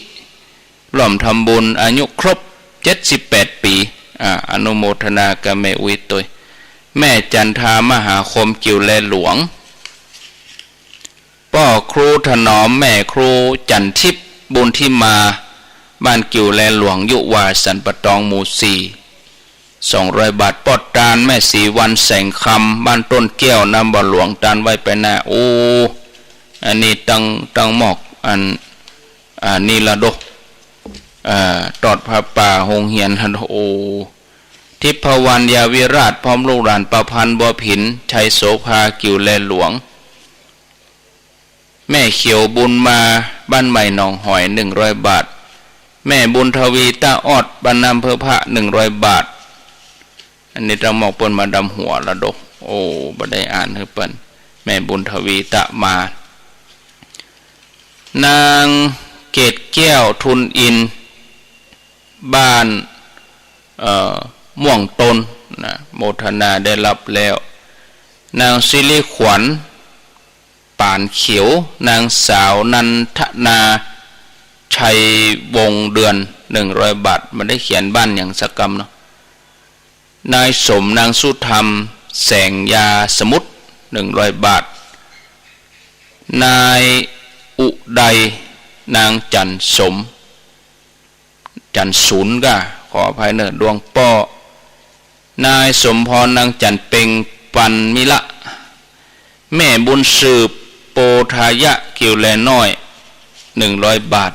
ร่วมทำบุญอายุครบ78 ปีอนุโมทนากับแม่อุ้ยตัวแม่จันทามหาคมกิวแลหลวงพ่อครูถนอมแม่ครูจันทิพย์บุญที่มาบ้านกิวแลหลวงยุวาสันปะตองหมู่4 200 บาทปอดตาลแม่สีวันแสงคำบ้านต้นแก้วนำบ่หลวงตาลไว้ไปหน้าอันนี้ตั้งหมอกอันนี้ละดกตอดผ้าป่าหงเหียนฮันทิพวรรณยาวิราชพร้อมลูกหลานประพันธ์บัวผินชัยโสภากิวแลหลวงแม่เขียวบุญมาบ้านใหม่หนองหอย100 บาทแม่บุญทวีตาออดบ้านอำเภอพระ100 บาทอันนี้เรามองปนมาดำหัวละดกบ่ได้อ่านให้เปิ้นแม่บุญทวีตะมานางเกตแก้วทุนอินบ้านม่วงตนนะโมทนาได้รับแล้วนางสิริขวัญป่านเขียวนางสาวนันทนาชัยวงเดือน100 บาทมันได้เขียนบ้านอย่างสกรรมเนาะนายสมนางสุธรรมแสงยาสมุทร100 บาทนายอุไดนางจันสมจันศูนย์ก็ขออภัยเนอะดวงป้อนายสมพรนางจันเปงปันมิละแม่บุญสืบโปทายะกิวแลน้อย100 บาท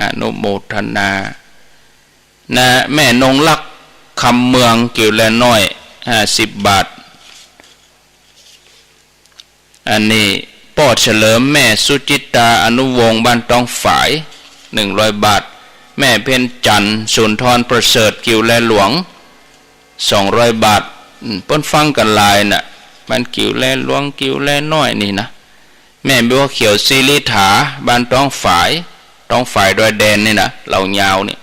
อนุโมทนานะแม่นงลักคำเมืองกิวแลน้อย50 บาทอันนี้ป้อเฉลิมแม่สุจิตาอนุวงศ์บ้านตองฝาย100 บาทแม่เพ็ญจันทร์สุนทรประเสริฐกิวแลหลวง200 บาทเปิ้นฟังกันหลายน่ะมันกิวแลหลวงกิวแลน้อยนี่นะแม่บัวเขียวศิริถาบ้านตองฝายดอยแดนนี่นะเหล่ายาวนี่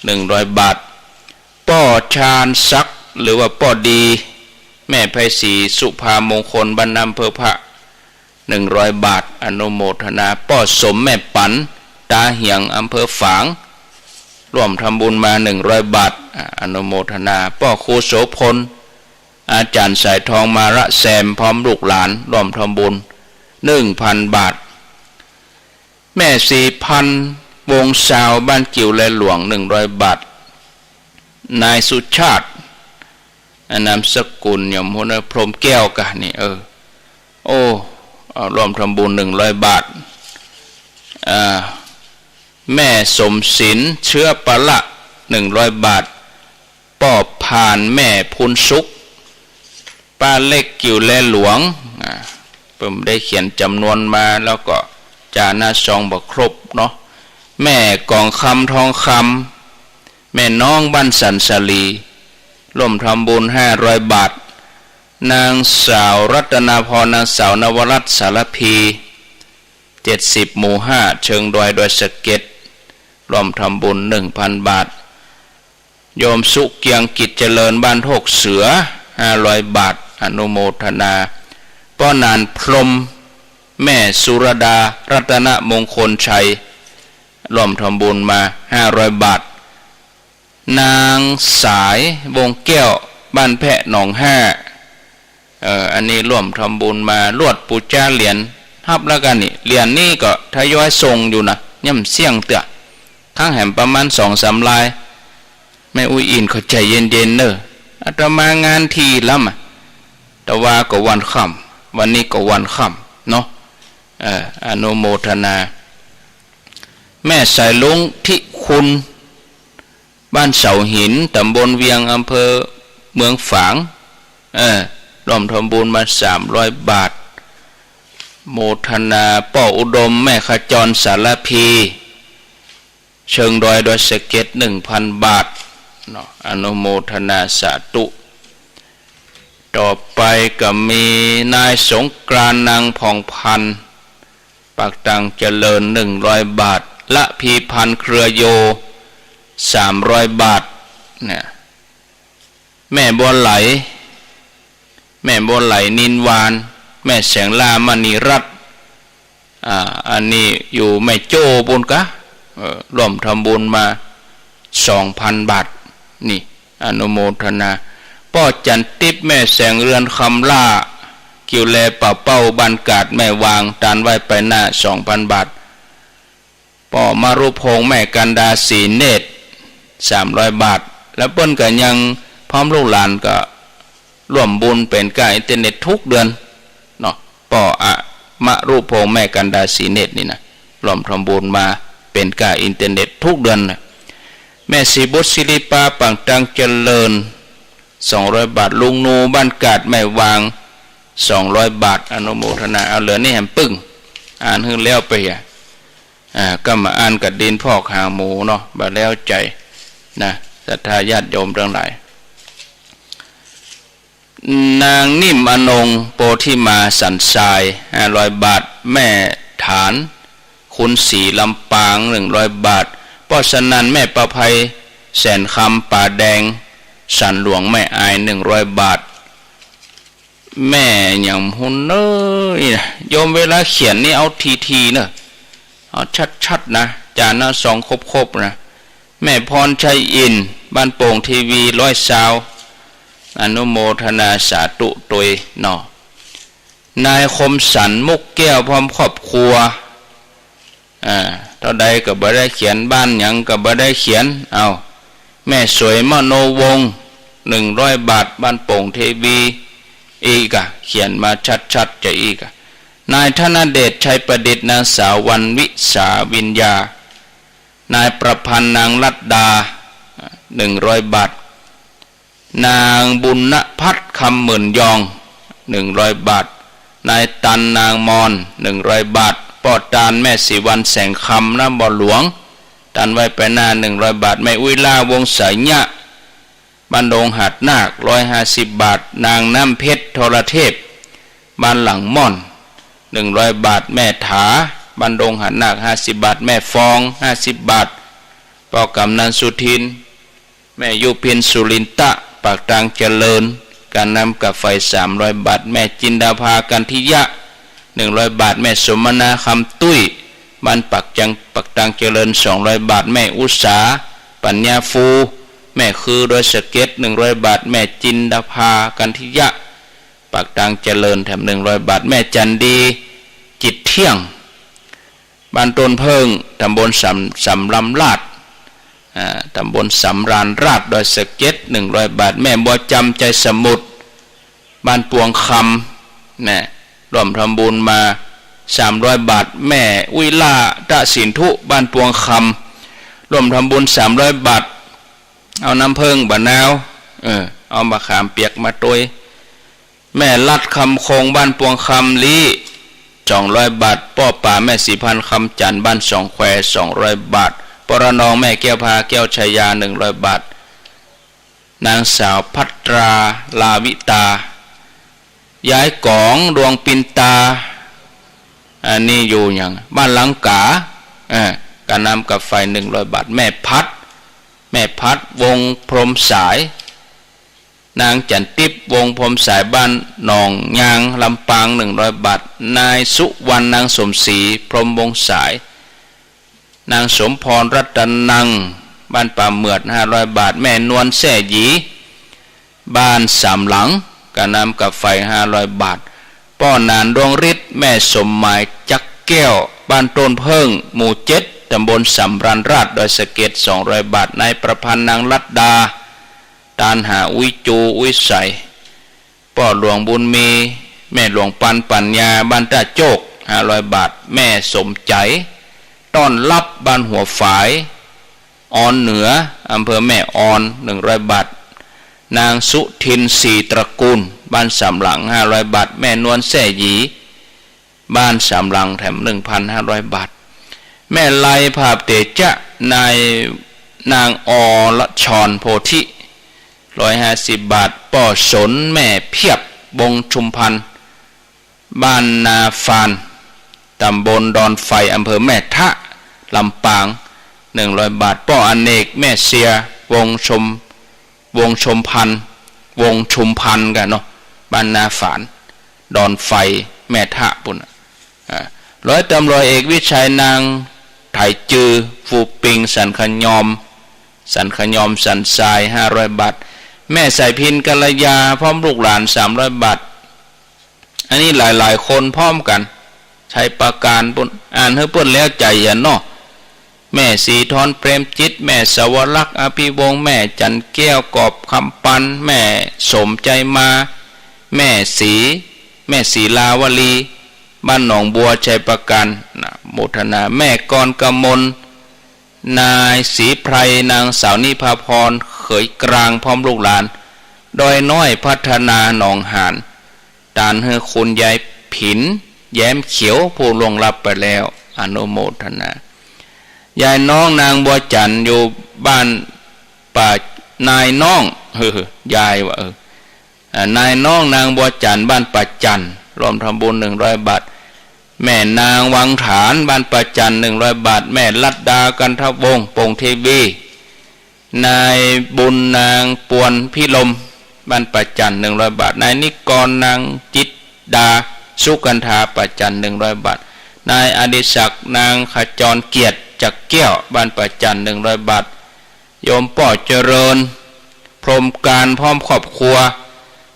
100 บาทป้อชาญศักดิ์หรือว่าป้อดีแม่ไพศรีสุภามงคลบ้านอำเภอพระ100 บาทอนุโมทนาป้อสมแม่ปันตาเหียงอำเภอฝางร่วมทำบุญมา100 บาทอนุโมทนาป้อครูโสพลอาจารย์สายทองมาระแซมพร้อมลูกหลานร่วมทำบุญ1,000 บาทแม่4,000วงสาวบ้านกิ่วและหลวง100 บาทนายสุชาตินามสกุลยมพลพรหมแก้วกันนี่โอ้ร่วมทำบุญ100 บาทแม่สมศิลเชื้อปะละ100 บาทป้อผ่านแม่พุนสุขป้าเล็กกิ่วและหลวงผมได้เขียนจำนวนมาแล้วก็จานาซองบอกครบเนาะแม่กองคำทองคำแม่น้องบ้านสันสลีร่วมทำบุญ500 บาทนางสาวรัตนาพรนางสาวนวรัตน์สารพี70 หมู่ 5เชิงดอยสะเก็ดร่วมทำบุญ 1,000 บาทโยมสุเกียงกิจเจริญบ้านโคกเสือ500 บาทอนุโมทนาป้อนานพรมแม่สุรดารัตนมงคลชัยร่วมทำบุญมา500 บาทนางสายวงแก้วบ้านแพะหนองอันนี้ร่วมทำบุญมาลวดปูจ้าเหรียญทับแล้วกันนี่เหรียญนี่ก็ทยอยส่งอยู่นะย่ำเสี่ยงเตะข้างแหมประมาณ2-3 ลายแม่อุ้ยอินเขาใจเย็นๆเนอะอาตมางานทีละมาแต่ว่าก็วันค่ำวันนี้ก็วันค่ำเนาะอนุโมทนาแม่สายลุงทิคุณบ้านเสาหินตำบลเวียงอำเภอเมืองฝางร่วมทำบุญมา300 บาทโมทนาป้ออุดมแม่ขจรสารพีเชิงดอยสะเก็ด1,000 บาทเนาะอนุโมทนาสาธุต่อไปก็มีนายสงกรานต์นางผ่องพันธ์ปากตังเจริญ100 บาทละพีพันธ์เครือโย300 บาทเนี่ยแม่บัวไหลนินวานแม่แสงลามณีรัตน์อันนี้อยู่แม่โจ้บุญกะร่วมทำบุญมา2,000 บาทนี่อนุโมทนาป้อจันติบแม่แสงเรือนคำล่ากิวแลป่าเป้าบันกาดแม่วางตานไว้ไปหน้า2,000 บาทป้อมารุพงแม่กันดาสีเนตร300 บาทแล้วเปิ้นก็ยังพร้อมลูกหลานก็ร่วมบุญเป็นการอินเทอร์เน็ตทุกเดือนเนาะป้อมารุพงแม่กันดาสีเนตรนี่นะร่วมทำบุญมาเป็นการอินเทอร์เน็ตทุกเดือนนะแม่สีบุตรศิริปาปังตังเจริญ200 บาทลุงนูบ้านกาดแม่วาง200 บาทอนุโมทนาเอาเหลือนี่แหมปึ้งอ่านขึ้นแล้วไปก็มาอ่านกับดินพอกหางหมูเนาะบาแล้วใจนะศรัทธาญาติโยมทั้งหลายนางนิ่มอนงโปธิมาสันทราย500 บาทแม่ฐานคุณศรีลำปาง100 บาทป้อสนันแม่ประภัยแสนคำป่าแดงสันหลวงแม่อาย100 บาทแม่หยังหุ่นเนยโยมเวลาเขียนนี่เอาทีเนอะเอาชัดๆนะจานนะ2ครบนะแม่พรชัยอินบ้านโป่งทีวี100 ซาวอนุโมทนาสาธุตยเนาะนายคมสันมุกแก้วพร้อมครอบครัวเท่าใดก็บ่ได้เขียนบ้านหยังก็บ่ได้เขียนเอาแม่สวยมโนวงศ์100 บาทบ้านโป่งเทวีอีกเขียนมาชัดๆจะอีกนายธนเดชชัยประดิษฐ์นางสาววันวิสาวิญญา นายประพันธ์นางลัดดา100 บาทนางบุญณพัฒน์คำหมื่นยอง100 บาทนายตันนางมอน100 บาทปอดตานแม่สีวันแสงคำน้ำบ่อหลวงตันไว้ไปหน้า100 บาทแม่อุ้ยล่าวงสายญะบ้านดงหาดนาค150 บาทนางน้ำเพชรทรเทพบ้านหลังม่อน100 บาทแม่ถาบ้านดงหาดนาค50 บาทแม่ฟอง50 บาทปอกำนันสุทินแม่ยุพินสุรินตะปากตังเจริญการนำกับไฟ300 บาทแม่จินดาภากันทิยะ100 บาทแม่สมนาคำตุ้ยบ้านปักตังเจริญ200 บาทแม่อุษาปัญญาฟูแม่คือโดยสเก็ต100 บาทแม่จินดาภากันทิยะปากตังเจริญแถม100 บาทแม่จันดีจิตเที่ยงบ้านต้นเพิงตำบลสำลำลาดตำบลสำรานราชโดยสเก็ต100 บาทแม่บัวจำใจสมุทรบ้านปวงคำนะร่วมทำบุญมา300 บาทแม่อุ้ยล่าตะสินทุบ้านปวงคำร่วมทำบุญ300 บาทเอาน้ำเพิงบะนาวเอามะขามเปียกมาตวยแม่ลัดคำคงบ้านปวงคำลี200 บาทป้อป่าแม่สีพันคำจันบ้านสองแคว200 บาทปรนองแม่แก้วพาแก้วชัยยา100 บาทนางสาวพัตราลาวิตาย้ายกองดวงปินตาอันนี้อยู่อย่างบ้านหลังกาการนำกับไฟ100 บาทแม่พัดวงพรมสายนางจันติบวงพรมสายบ้านหนองยางลำปาง100 บาทนายสุวรรณนางสมศรีพรมวงสายนางสมพรรัตนังบ้านป่าเมือด500 บาทแม่นวลแส่หยีบ้านสามหลังการนำกับไฟ500 บาทป้อนานดวงฤทธิ์แม่สมหมายจักแก้วบ้านต้นเพิงหมู่7ตำบลสำรันราชโดยสเก็ต200 บาทนายประพันธ์นางลัดดาตานหาอุ้ยจูอุ้ยใสป้อหลวงบุญมีแม่หลวงปัญญาบ้านตาโจก500 บาทแม่สมใจต้อนรับบ้านหัวฝายออนเหนืออำเภอแม่ออน100 บาทนางสุทินศรีตระกูลบ้านสามหลัง500 บาทแม่นวลแส่หยีบ้านสามหลังแถม 1,500 บาทแม่ไลภาพเตจะนางอละชรโพธิ150 บาทป้อสนแม่เพียบบงชุมพันธ์บ้านนาฟานตำบลดอนไฟอำเภอแม่ทะลำปาง100 บาทป้ออเนกแม่เสียวงชุมพันธ์กันเนาะบ้านนาฝานดอนไฟแม่ทะปุ่นร้อยตำรวจเอกวิชัยนางไถจือฟูปิงสันขยอมสันทราย500 บาทแม่สายพินกัลยาพร้อมลูกหลาน300 บาทอันนี้หลายๆคนพร้อมกันใช้ประการปุ่นอ่านให้เปิ้นแล้วใจอย่าเนาะแม่สีทอนเปรมจิตแม่สวรักษ์อภิวงศ์แม่จันแก้วกอบคำปันแม่สมใจมาแม่สีลาวลีบ้านหนองบัวชัยประการโมทนาแม่กรกมลนายศรีไพรนางสาวนิพาพรเขยกลางพร้อมลูกหลานดอยน้อยพัฒนาหนองหานตานเฮคุณยายผินแย้มเขียวผู้ล่วงลับไปแล้วอนุโมทนายายน้องนางบัวจันทร์อยู่บ้านป่านายน้องยายว่านายน้องนางบัวจันทร์บ้านป่าจันทร์รวมทำบุญ100 บาทแม่นางวังฐานบ้านป่าจันทร์100 บาทแม่ลัดดากันทวงศ์ปงเทวีนายบุญนางปวนพิลมบ้านป่าจันทร์100 บาทนายนิกรนางจิตดาสุกันธาป่าจันทร์100 บาทนายอดิศักดิ์นางขจรเกียรติจักแก้วบ้านป่าจันทร์100 บาทโยมป่อเจริญพรหมการพร้อมครอบครัว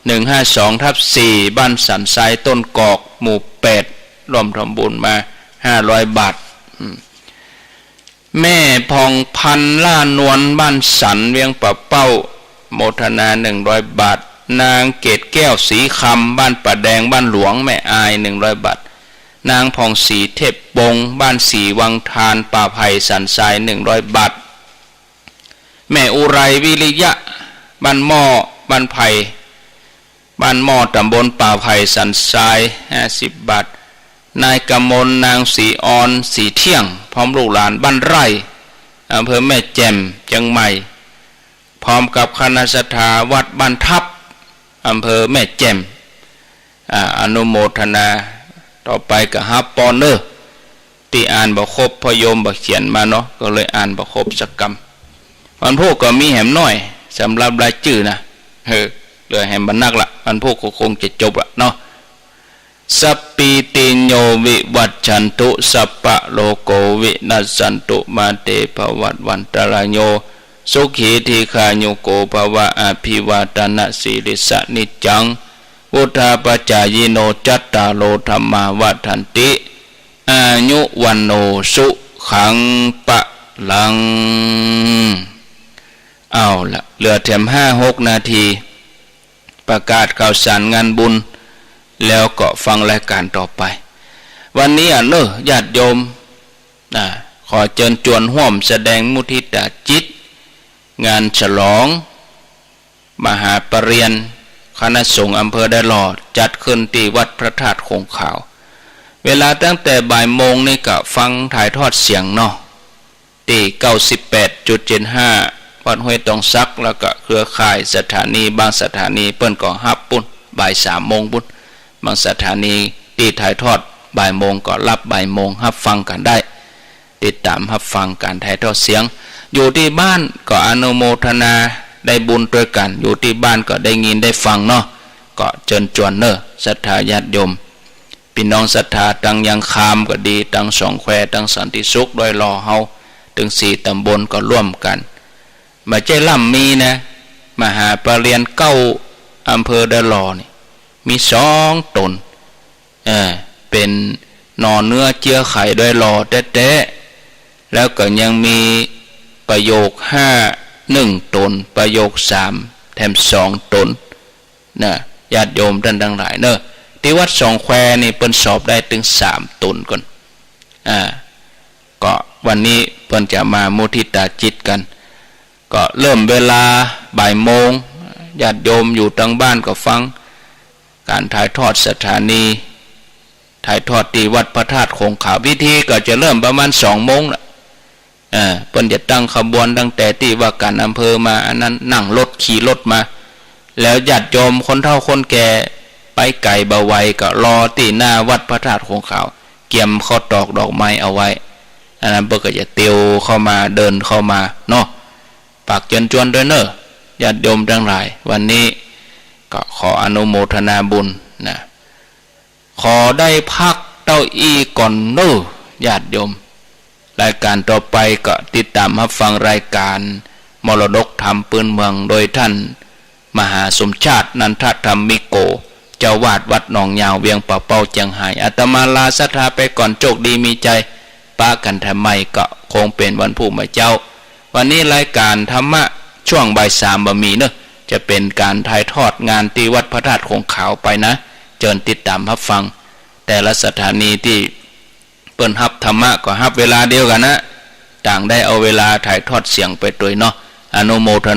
152/4บ้านสันทรายต้นกอกหมู่8ร่วมทำบุญมา500 บาทแม่พองพันล่านวลบ้านสันเวียงป่าเป้าโมทนา100 บาทนางเกตแก้วสีคำบ้านป่าแดงบ้านหลวงแม่อาย100 บาท นางผ่องศรีเทพบงบ้านศรีวังทานป่าไผ่สันทราย100 บาทแม่อุไรวิริยะบ้านหม้อบ้านไผ่บ้านหม้อตำบลป่าไผ่สันทราย50 บาทนายกมลนางศรีออนศรีเที่ยงพร้อมลูกหลานบ้านไร่อำเภอแม่แจ่มเชียงใหม่พร้อมกับคณะศรัทธาวัดบ้านทับอำเภอแม่แจ่มอนุโมทนาต่อไปกับฮับปอนเนอร์ที่อ่านบ่ครบพยมบ่เขียนมาเนาะก็เลยอ่านบ่ครบสักกำวันพวกก็มีแหมน้อยสำหรับรายชื่อนะเหลือแหมบรรนักละวันพวกก็คงจะจบละเนาะสัพปิติโยวิวัชชันตุสัพพะโลโกวินัสสันตุมาเตภวัตวันตรายโยสุขีทีขายุโกภวะอภิวาทนาสิริสนิจังพุทธาปัจจายโนจัตตาโลธรรมาวัฏันติอายุวันโนสุขังปะลังเอาละเหลือแถม5-6 นาทีประกาศข่าวสารงานบุญแล้วก็ฟังรายการต่อไปวันนี้ญาติโยมขอเชิญชวนร่วมแสดงมุทิตาจิตงานฉลองมหาปริญญาคณะสงฆ์อำเภอได้หลอดจัดขึ้นที่วัดพระธาตุคงขาวเวลาตั้งแต่บ่ายโมงนี่ก็ฟังถ่ายทอดเสียงเนาะที่ 98.75 วัดห้วยตองซักแล้วก็เครือข่ายสถานีบางสถานีเปิ้นก็ฮับปุ้นบ่าย3 โมงปุ้นบางสถานีที่ถ่ายทอดบ่ายโมงก็รับบ่ายโมงฮับฟังกันได้ติดตามฮับฟังการถ่ายทอดเสียงอยู่ที่บ้านก็อนุโมทนาได้บุญด้วยกันอยู่ที่บ้านก็ได้ยินได้ฟังเนาะก็เชิญชวนเนอะศรัทธาญาติโยมพี่น้องศรัทธาตั้งยังคามก็ดีตั้งสองแควตั้งสันติสุขโดยรอเฮาถึง4 ตำบลก็ร่วมกันมาใจล่ำมีนะมหาปรริญญา9 อำเภอดะหลอนี่มี2 ตนเป็นหน่อเนื้อเจือไข่โดยรอแท้ๆแล้วก็ยังมีประโยค1 ตนประโยค3แถม2 ตนนะญาติโยมท่านทั้งหลายเนอะที่วัดสองแควนี่เปิ้นสอบได้ถึง3 ตนก่อนก็วันนี้เปิ้นจะมามุทิตาจิตกันก็เริ่มเวลาบ่ายโมงญาติโยมอยู่ทางบ้านก็ฟังการถ่ายทอดสถานีถ่ายทอดที่วัดพระธาตุคงขาวพิธีก็จะเริ่มประมาณ2 โมงละเปิ้นจะตั้งขบวนตั้งแต่ที่ว่าการอำเภอมาอันนั้นนั่งรถขี่รถมาแล้วญาติโยมคนเฒ่าคนแก่ไปไก่บ่ไวก็รอที่หน้าวัดพระธาตุคงขาวเกี่ยมข้าวตอกดอกไม้เอาไว้อันนั้นเปิ้นก็จะเตียวเข้ามาเดินเข้ามาเนาะปากเชิญชวนด้วยเนอะญาติโยมทั้งหลายวันนี้ก็ขออนุโมทนาบุญนะขอได้พักเก้าอี้ก่อนเนอะญาติโยมรายการต่อไปก็ติดตามรับฟังรายการมรดกธรรมปืนเมืองโดยท่านมหาสมชาตินันทธรรมิโกเจ้าวาดวัดหนองยาวเวียงป่าเป้าเจียงไฮ้อาตมาลาศรัทธาไปก่อนโชคดีมีใจปะกันทำไมก็คงเป็นวันผู้มาเจ้าวันนี้รายการธรรมะช่วงบ่าย 3บ่มีเนอะจะเป็นการถ่ายทอดงานที่วัดพระธาตุคงขาวไปนะเชิญติดตามรับฟังแต่ละสถานีที่เปิ้นฮับธรรมะก็ฮับเวลาเดียวกันนะต่างได้เอาเวลาถ่ายทอดเสียงไปด้วยเนาะอนุโมทนา